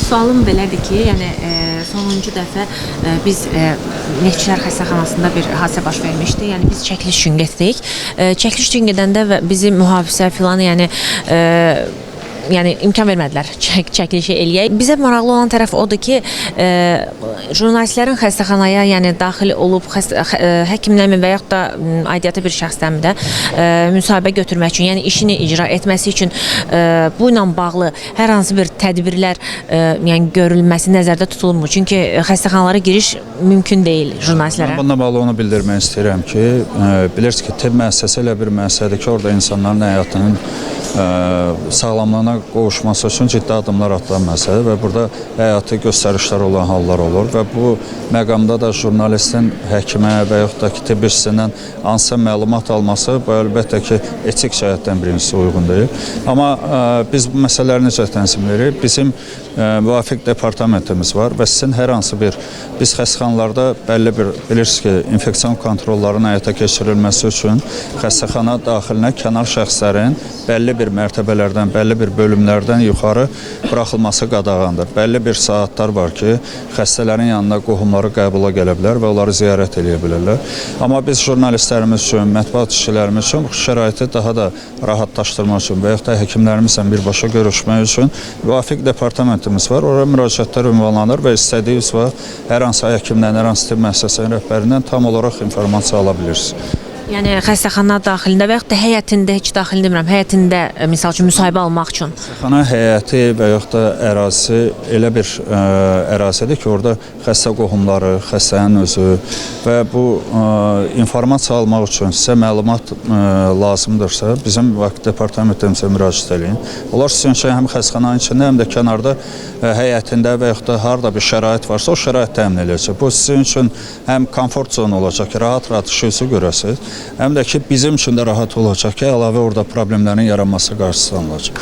Sualım belədir ki, yəni sonuncu dəfə biz Neftçilər xəstəxanasında bir hadisə baş vermişdi. Yəni biz çəkiliş üçün getdik. Çəkiliş üçün gedəndə və bizi mühafizə filan, yəni imkan vermədilər çəkilişi eləyək. Bizə maraqlı olan tərəf odur ki, jurnalistlərin xəstəxanaya, yəni daxil olub həkimlərmi və yaxud da aidiyyatı bir şəxsləmi də müsahibə götürmək üçün, yəni işini icra etməsi üçün bu ilə bağlı hər hansı bir tədbirlər yəni görülməsi nəzərdə tutulmur. Çünki xəstəxanalara giriş mümkün deyil jurnalistlərə. Bununla bağlı onu bildirmək istəyirəm ki, bilirsiniz ki, tibb müəssisəsi elə bir müəssisədir ki, orada insanların həyatının sağlamlığına qovuşması üçün ciddi addımlar atılan məsələdir və burada həyati göstərişlər olan hallar olur və bu məqamda da jurnalistin həkimə və yaxud da ki, tibb işçisindən hansısa məlumat alması bu əlbəttə ki, etik cəhətdən birincisi uyğun deyil. Amma biz bu məsələləri necə tənzimləyirik? Bizim müvafiq departamentimiz var və sizin hər hansı bir, biz xəstəxanalarda bəlli bir, bilirsiniz ki, infeksion kontrolların həyata keçirilməsi üçün xəstəxana daxilinə kənar şəxslərin bəlli bir mərtəbələrdən, bəlli bir bölümlərdən yuxarı buraxılması qadağandır. Bəlli bir saatlar var ki, xəstələrin yanına qohumları qəbula gələ bilər və onları ziyarət edə bilərlər. Amma biz jurnalistlərimiz üçün, mətbuat işçilərimiz üçün bu şəraiti daha da rahatlaşdırmaq üçün və yaxud da həkimlərimizlə birbaşa görüşmək üçün müvafiq departamentimiz var. Oraya müraciətlər ünvanlanır və istədiyiniz vaxt hər hansı həkimdən, hər hansı tibb müəssisəsinin rəhbərindən tam olaraq informasiya ala bilirsiniz. Yəni xəstəxana daxilində və yaxud da həyətində, heç daxil demirəm, həyətində misal üçün müsahibə almaq üçün. Xəstəxana həyəti və yaxud da ərazisi elə bir ərazidir ki, orada xəstə qohumları, xəstənin özü və bu informasiya almaq üçün sizə məlumat lazımdırsa, bizim müvafiq departamentimizə müraciət edin. Onlar sizin üçün həm xəstəxananın içində, həm də kənarda həyətində və yaxud da harada bir şərait varsa, o şərait təmin edəcək. Bu sizin üçün həm komfort zonu olacaq ki, rahat-rahat işinizi görəsiniz. Həm də ki, bizim üçün də rahat olacaq ki, əlavə orada problemlərin yaranması qarşısı alınacaq.